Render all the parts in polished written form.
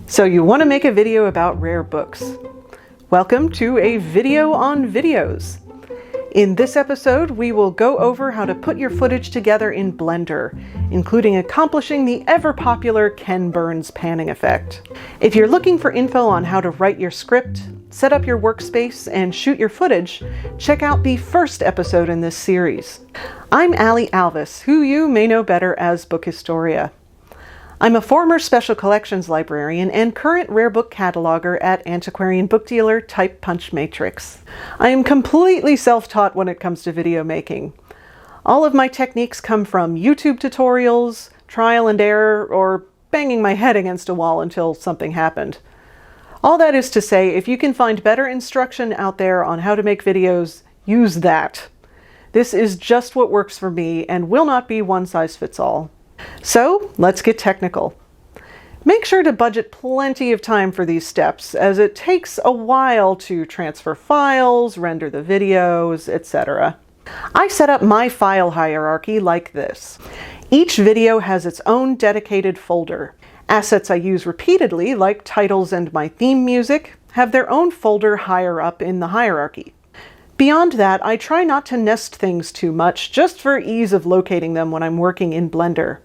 So you want to make a video about rare books. Welcome to a video on videos. In this episode, we will go over how to put your footage together in Blender, including accomplishing the ever-popular Ken Burns panning effect. If you're looking for info on how to write your script, set up your workspace, and shoot your footage, check out the first episode in this series. I'm Ali Alvis, who you may know better as Book Historia. I'm a former Special Collections librarian and current rare book cataloger at antiquarian book dealer Type Punch Matrix. I am completely self-taught when it comes to video making. All of my techniques come from YouTube tutorials, trial and error, or banging my head against a wall until something happened. All that is to say, if you can find better instruction out there on how to make videos, use that. This is just what works for me and will not be one size fits all. So let's get technical. Make sure to budget plenty of time for these steps, as it takes a while to transfer files, render the videos, etc. I set up my file hierarchy like this. Each video has its own dedicated folder. Assets I use repeatedly, like titles and my theme music, have their own folder higher up in the hierarchy. Beyond that, I try not to nest things too much, just for ease of locating them when I'm working in Blender.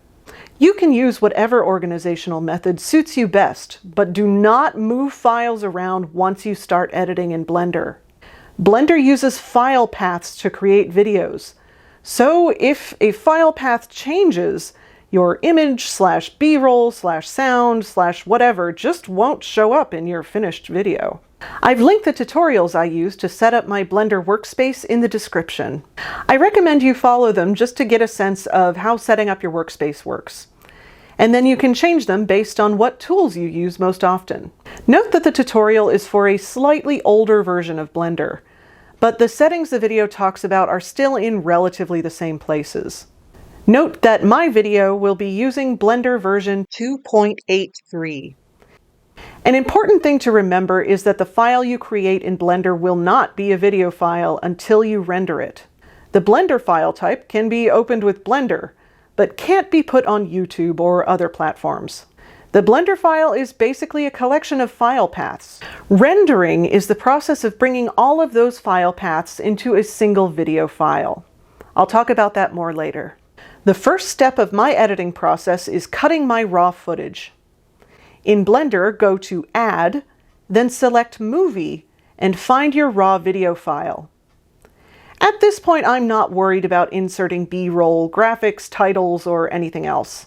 You can use whatever organizational method suits you best, but do not move files around once you start editing in Blender. Blender uses file paths to create videos. So if a file path changes, your image/b-roll/sound/whatever just won't show up in your finished video. I've linked the tutorials I use to set up my Blender workspace in the description. I recommend you follow them just to get a sense of how setting up your workspace works. And then you can change them based on what tools you use most often. Note that the tutorial is for a slightly older version of Blender, but the settings the video talks about are still in relatively the same places. Note that my video will be using Blender version 2.83. An important thing to remember is that the file you create in Blender will not be a video file until you render it. The Blender file type can be opened with Blender, but can't be put on YouTube or other platforms. The Blender file is basically a collection of file paths. Rendering is the process of bringing all of those file paths into a single video file. I'll talk about that more later. The first step of my editing process is cutting my raw footage. In Blender, go to Add, then select Movie, and find your raw video file. At this point, I'm not worried about inserting B-roll, graphics, titles, or anything else.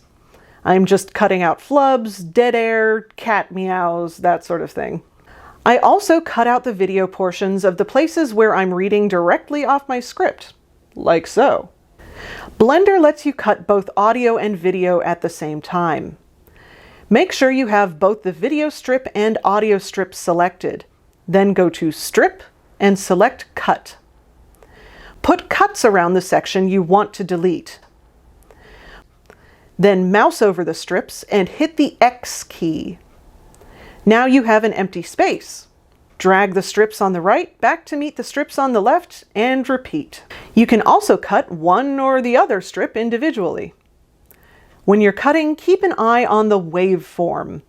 I'm just cutting out flubs, dead air, cat meows, that sort of thing. I also cut out the video portions of the places where I'm reading directly off my script, like so. Blender lets you cut both audio and video at the same time. Make sure you have both the video strip and audio strip selected. Then go to Strip and select Cut. Put cuts around the section you want to delete. Then mouse over the strips and hit the X key. Now you have an empty space. Drag the strips on the right back to meet the strips on the left and repeat. You can also cut one or the other strip individually. When you're cutting, keep an eye on the waveform.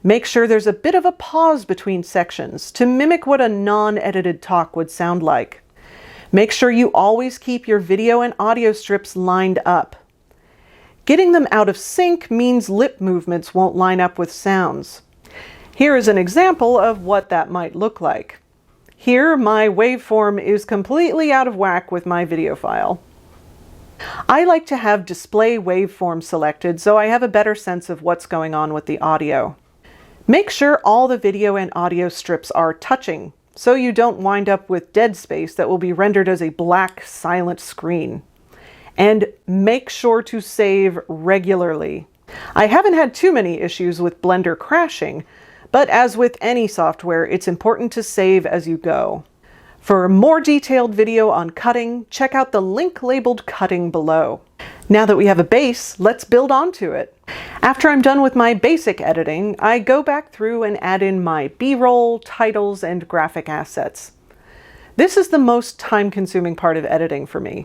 Make sure there's a bit of a pause between sections to mimic what a non-edited talk would sound like. Make sure you always keep your video and audio strips lined up. Getting them out of sync means lip movements won't line up with sounds. Here is an example of what that might look like. Here, my waveform is completely out of whack with my video file. I like to have display waveform selected so I have a better sense of what's going on with the audio. Make sure all the video and audio strips are touching so you don't wind up with dead space that will be rendered as a black, silent screen. And make sure to save regularly. I haven't had too many issues with Blender crashing, but as with any software, it's important to save as you go. For a more detailed video on cutting, check out the link labeled Cutting below. Now that we have a base, let's build onto it. After I'm done with my basic editing, I go back through and add in my B-roll, titles, and graphic assets. This is the most time-consuming part of editing for me.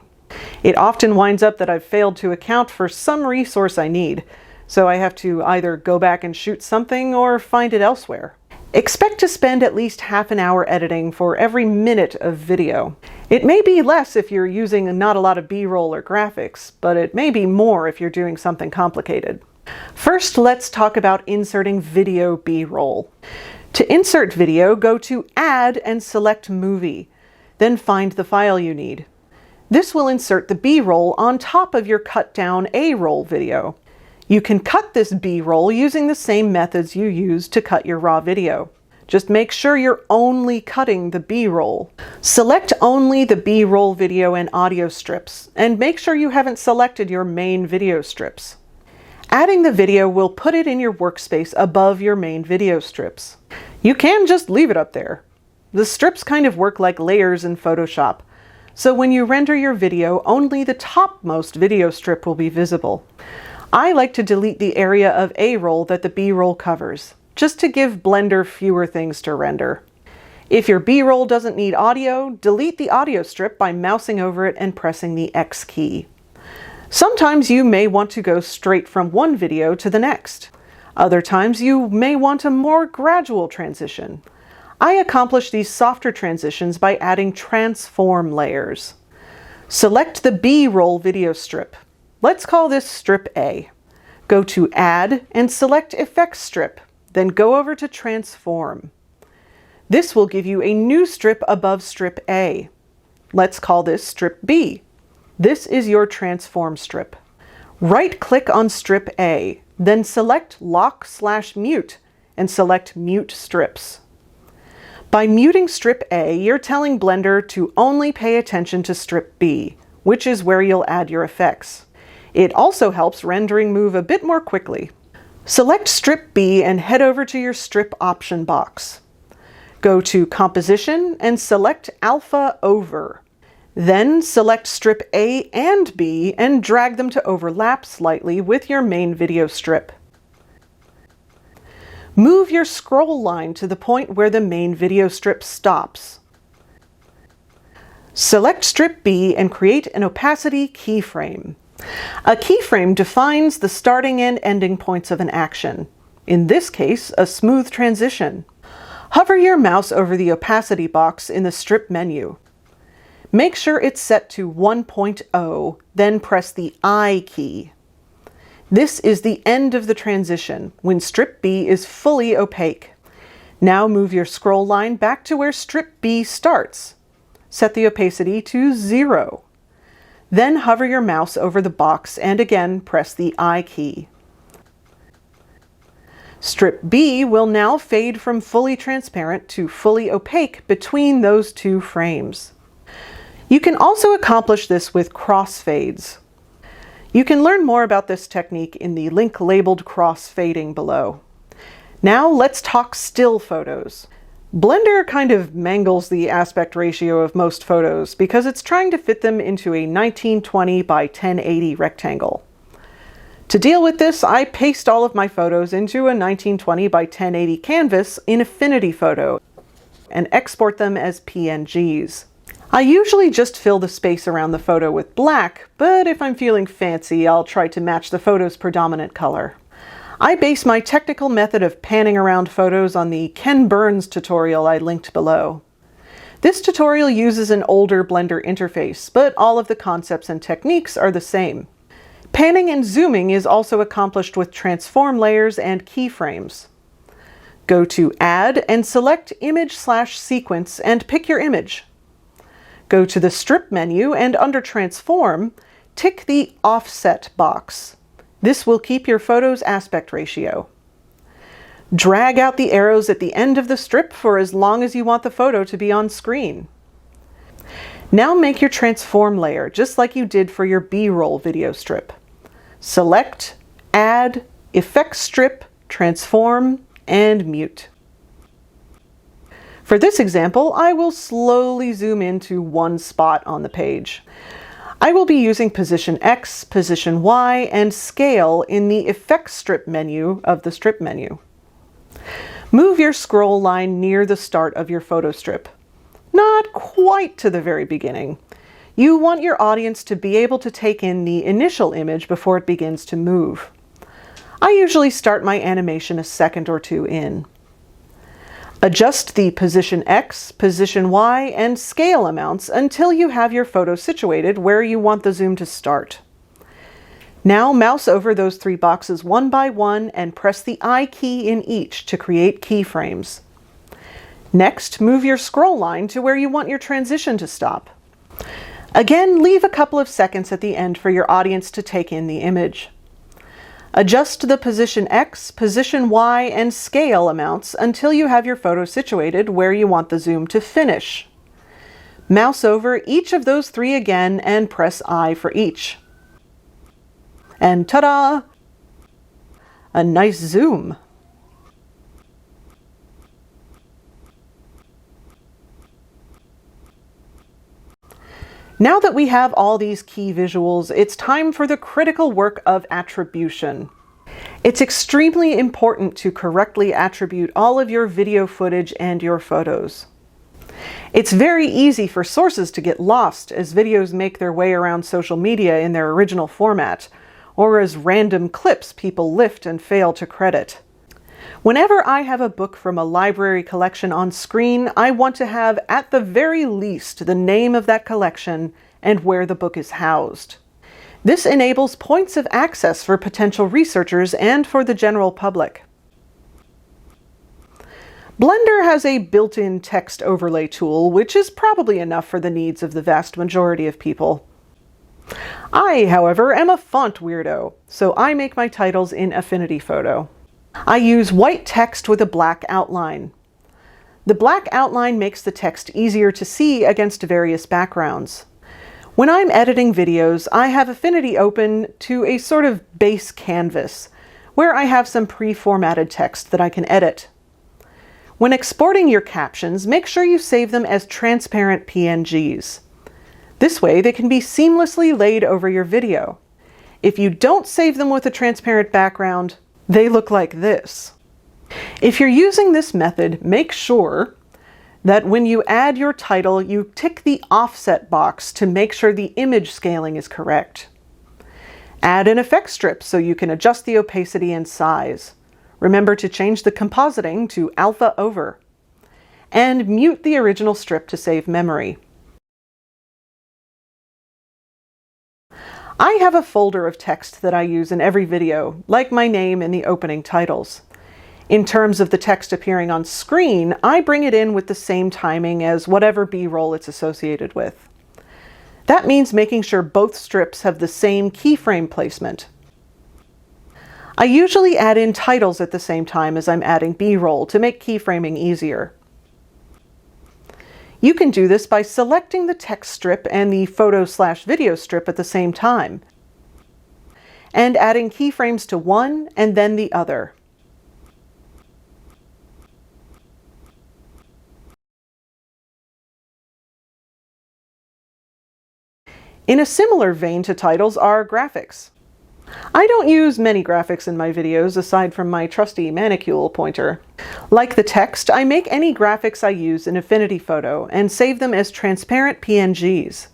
It often winds up that I've failed to account for some resource I need, so I have to either go back and shoot something or find it elsewhere. Expect to spend at least half an hour editing for every minute of video. It may be less if you're using not a lot of B-roll or graphics, but it may be more if you're doing something complicated. First, let's talk about inserting video B-roll. To insert video, go to Add and select Movie, then find the file you need. This will insert the B-roll on top of your cut down A-roll video. You can cut this B-roll using the same methods you use to cut your raw video. Just make sure you're only cutting the B-roll. Select only the B-roll video and audio strips, and make sure you haven't selected your main video strips. Adding the video will put it in your workspace above your main video strips. You can just leave it up there. The strips kind of work like layers in Photoshop, so when you render your video, only the topmost video strip will be visible. I like to delete the area of A-roll that the B-roll covers, just to give Blender fewer things to render. If your B-roll doesn't need audio, delete the audio strip by mousing over it and pressing the X key. Sometimes you may want to go straight from one video to the next. Other times you may want a more gradual transition. I accomplish these softer transitions by adding transform layers. Select the B-roll video strip. Let's call this strip A. Go to Add and select Effects Strip, then go over to Transform. This will give you a new strip above strip A. Let's call this strip B. This is your transform strip. Right-click on strip A, then select Lock/Mute and select Mute Strips. By muting strip A, you're telling Blender to only pay attention to strip B, which is where you'll add your effects. It also helps rendering move a bit more quickly. Select strip B and head over to your strip option box. Go to Composition and select Alpha Over. Then select strip A and B and drag them to overlap slightly with your main video strip. Move your scroll line to the point where the main video strip stops. Select strip B and create an opacity keyframe. A keyframe defines the starting and ending points of an action. In this case, a smooth transition. Hover your mouse over the opacity box in the strip menu. Make sure it's set to 1.0, then press the I key. This is the end of the transition, when strip B is fully opaque. Now move your scroll line back to where strip B starts. Set the opacity to 0. Then hover your mouse over the box and again press the I key. Strip B will now fade from fully transparent to fully opaque between those two frames. You can also accomplish this with crossfades. You can learn more about this technique in the link labeled crossfading below. Now let's talk still photos. Blender kind of mangles the aspect ratio of most photos because it's trying to fit them into a 1920 by 1080 rectangle. To deal with this, I paste all of my photos into a 1920 by 1080 canvas in Affinity Photo and export them as PNGs. I usually just fill the space around the photo with black, but if I'm feeling fancy, I'll try to match the photo's predominant color. I base my technical method of panning around photos on the Ken Burns tutorial I linked below. This tutorial uses an older Blender interface, but all of the concepts and techniques are the same. Panning and zooming is also accomplished with transform layers and keyframes. Go to Add and select Image/Sequence and pick your image. Go to the Strip menu and under Transform, tick the Offset box. This will keep your photo's aspect ratio. Drag out the arrows at the end of the strip for as long as you want the photo to be on screen. Now make your transform layer just like you did for your B-roll video strip. Select, Add, Effect Strip, Transform, and Mute. For this example, I will slowly zoom into one spot on the page. I will be using Position X, Position Y, and Scale in the Effect Strip menu of the Strip menu. Move your scroll line near the start of your photo strip. Not quite to the very beginning. You want your audience to be able to take in the initial image before it begins to move. I usually start my animation a second or two in. Adjust the position X, position Y, and scale amounts until you have your photo situated where you want the zoom to start. Now mouse over those three boxes one by one and press the I key in each to create keyframes. Next, move your scroll line to where you want your transition to stop. Again, leave a couple of seconds at the end for your audience to take in the image. Adjust the position X, position Y, and scale amounts until you have your photo situated where you want the zoom to finish. Mouse over each of those three again and press I for each. And ta-da! A nice zoom. Now that we have all these key visuals, it's time for the critical work of attribution. It's extremely important to correctly attribute all of your video footage and your photos. It's very easy for sources to get lost as videos make their way around social media in their original format, or as random clips people lift and fail to credit. Whenever I have a book from a library collection on screen, I want to have, at the very least, the name of that collection and where the book is housed. This enables points of access for potential researchers and for the general public. Blender has a built-in text overlay tool, which is probably enough for the needs of the vast majority of people. I, however, am a font weirdo, so I make my titles in Affinity Photo. I use white text with a black outline. The black outline makes the text easier to see against various backgrounds. When I'm editing videos, I have Affinity open to a sort of base canvas, where I have some pre-formatted text that I can edit. When exporting your captions, make sure you save them as transparent PNGs. This way they can be seamlessly laid over your video. If you don't save them with a transparent background, they look like this. If you're using this method, make sure that when you add your title, you tick the offset box to make sure the image scaling is correct. Add an effect strip so you can adjust the opacity and size. Remember to change the compositing to alpha over. And mute the original strip to save memory. I have a folder of text that I use in every video, like my name and the opening titles. In terms of the text appearing on screen, I bring it in with the same timing as whatever B-roll it's associated with. That means making sure both strips have the same keyframe placement. I usually add in titles at the same time as I'm adding B-roll to make keyframing easier. You can do this by selecting the text strip and the photo/video strip at the same time, and adding keyframes to one and then the other. In a similar vein to titles are graphics. I don't use many graphics in my videos aside from my trusty manicule pointer. Like the text, I make any graphics I use in Affinity Photo and save them as transparent PNGs.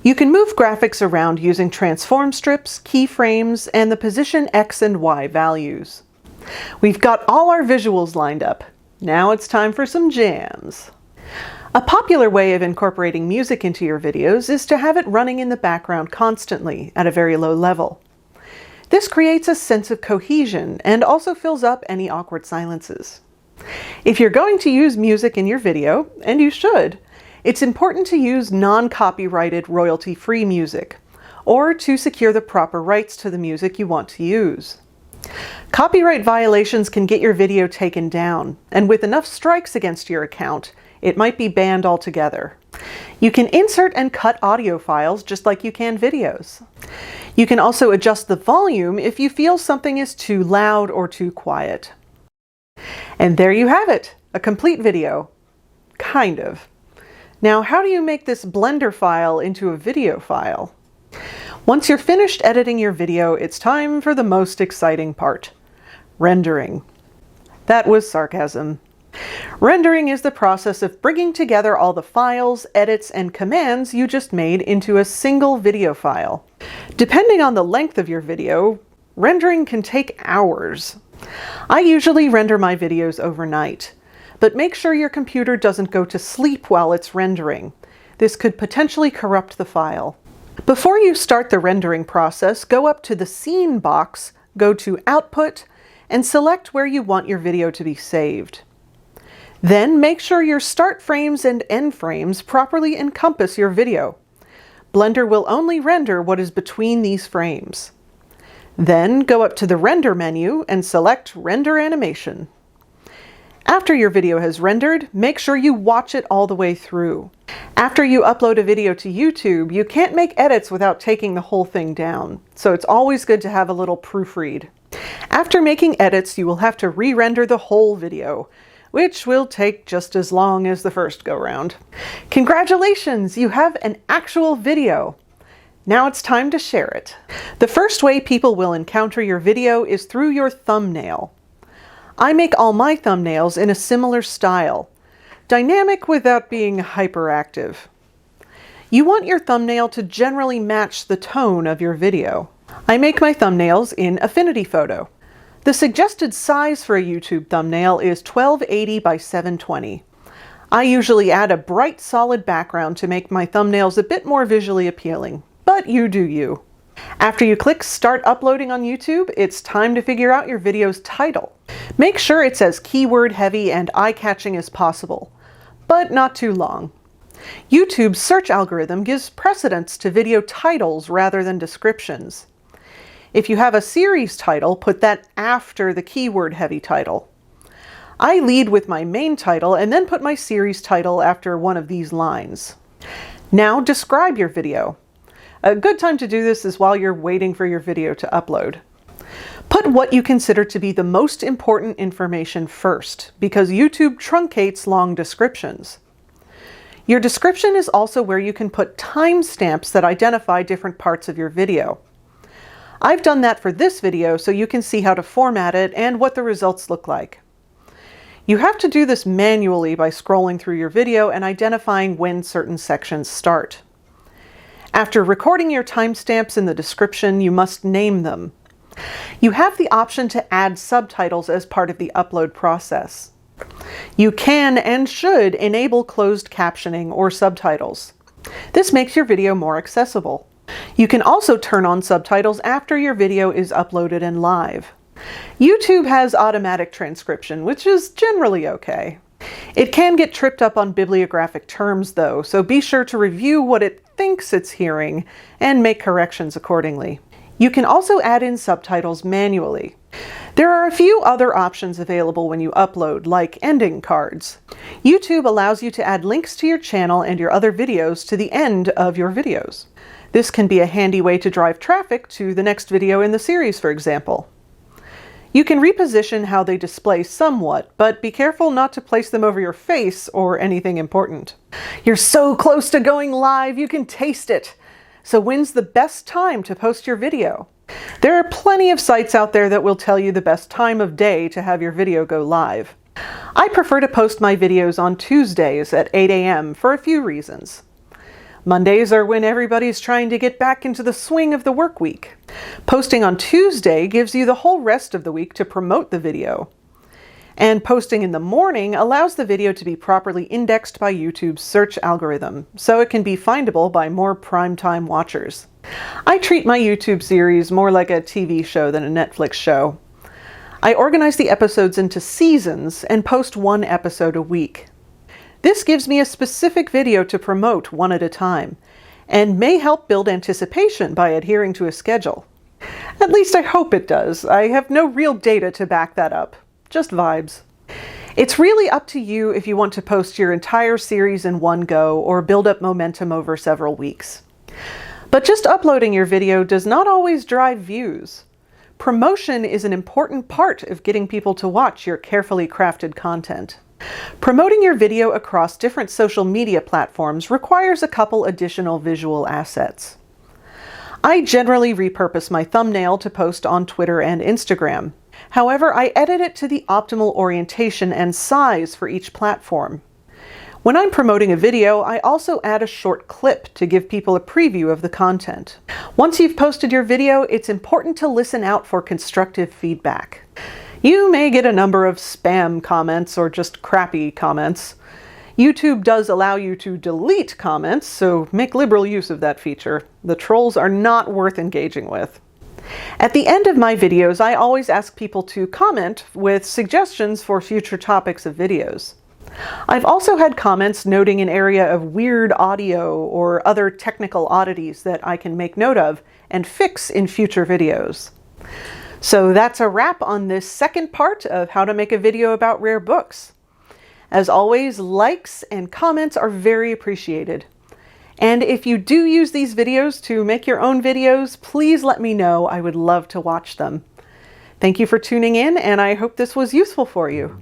You can move graphics around using transform strips, keyframes, and the position X and Y values. We've got all our visuals lined up. Now it's time for some jams. A popular way of incorporating music into your videos is to have it running in the background constantly at a very low level. This creates a sense of cohesion and also fills up any awkward silences. If you're going to use music in your video, and you should, it's important to use non-copyrighted royalty-free music, or to secure the proper rights to the music you want to use. Copyright violations can get your video taken down, and with enough strikes against your account, it might be banned altogether. You can insert and cut audio files just like you can videos. You can also adjust the volume if you feel something is too loud or too quiet. And there you have it, a complete video. Kind of. Now, how do you make this Blender file into a video file? Once you're finished editing your video, it's time for the most exciting part: rendering. That was sarcasm. Rendering is the process of bringing together all the files, edits, and commands you just made into a single video file. Depending on the length of your video, rendering can take hours. I usually render my videos overnight, but make sure your computer doesn't go to sleep while it's rendering. This could potentially corrupt the file. Before you start the rendering process, go up to the Scene box, go to Output, and select where you want your video to be saved. Then make sure your start frames and end frames properly encompass your video. Blender will only render what is between these frames. Then go up to the Render menu and select Render Animation. After your video has rendered, make sure you watch it all the way through. After you upload a video to YouTube, you can't make edits without taking the whole thing down, so it's always good to have a little proofread. After making edits, you will have to re-render the whole video, which will take just as long as the first go-round. Congratulations! You have an actual video! Now it's time to share it. The first way people will encounter your video is through your thumbnail. I make all my thumbnails in a similar style, dynamic without being hyperactive. You want your thumbnail to generally match the tone of your video. I make my thumbnails in Affinity Photo. The suggested size for a YouTube thumbnail is 1280 by 720. I usually add a bright solid background to make my thumbnails a bit more visually appealing, but you do you. After you click Start Uploading on YouTube, it's time to figure out your video's title. Make sure it's as keyword heavy and eye-catching as possible, but not too long. YouTube's search algorithm gives precedence to video titles rather than descriptions. If you have a series title, put that after the keyword heavy title. I lead with my main title and then put my series title after one of these lines. Now describe your video. A good time to do this is while you're waiting for your video to upload. Put what you consider to be the most important information first, because YouTube truncates long descriptions. Your description is also where you can put timestamps that identify different parts of your video. I've done that for this video so you can see how to format it and what the results look like. You have to do this manually by scrolling through your video and identifying when certain sections start. After recording your timestamps in the description, you must name them. You have the option to add subtitles as part of the upload process. You can and should enable closed captioning or subtitles. This makes your video more accessible. You can also turn on subtitles after your video is uploaded and live. YouTube has automatic transcription, which is generally okay. It can get tripped up on bibliographic terms though, so be sure to review what it thinks it's hearing and make corrections accordingly. You can also add in subtitles manually. There are a few other options available when you upload, like ending cards. YouTube allows you to add links to your channel and your other videos to the end of your videos. This can be a handy way to drive traffic to the next video in the series, for example. You can reposition how they display somewhat, but be careful not to place them over your face or anything important. You're so close to going live, you can taste it. So when's the best time to post your video? There are plenty of sites out there that will tell you the best time of day to have your video go live. I prefer to post my videos on Tuesdays at 8 a.m. for a few reasons. Mondays are when everybody's trying to get back into the swing of the work week. Posting on Tuesday gives you the whole rest of the week to promote the video. And posting in the morning allows the video to be properly indexed by YouTube's search algorithm, so it can be findable by more primetime watchers. I treat my YouTube series more like a TV show than a Netflix show. I organize the episodes into seasons and post one episode a week. This gives me a specific video to promote one at a time, and may help build anticipation by adhering to a schedule. At least I hope it does. I have no real data to back that up, just vibes. It's really up to you if you want to post your entire series in one go or build up momentum over several weeks. But just uploading your video does not always drive views. Promotion is an important part of getting people to watch your carefully crafted content. Promoting your video across different social media platforms requires a couple additional visual assets. I generally repurpose my thumbnail to post on Twitter and Instagram. However, I edit it to the optimal orientation and size for each platform. When I'm promoting a video, I also add a short clip to give people a preview of the content. Once you've posted your video, it's important to listen out for constructive feedback. You may get a number of spam comments or just crappy comments. YouTube does allow you to delete comments, so make liberal use of that feature. The trolls are not worth engaging with. At the end of my videos, I always ask people to comment with suggestions for future topics of videos. I've also had comments noting an area of weird audio or other technical oddities that I can make note of and fix in future videos. So that's a wrap on this second part of how to make a video about rare books. As always, likes and comments are very appreciated. And if you do use these videos to make your own videos, please let me know. I would love to watch them. Thank you for tuning in, and I hope this was useful for you.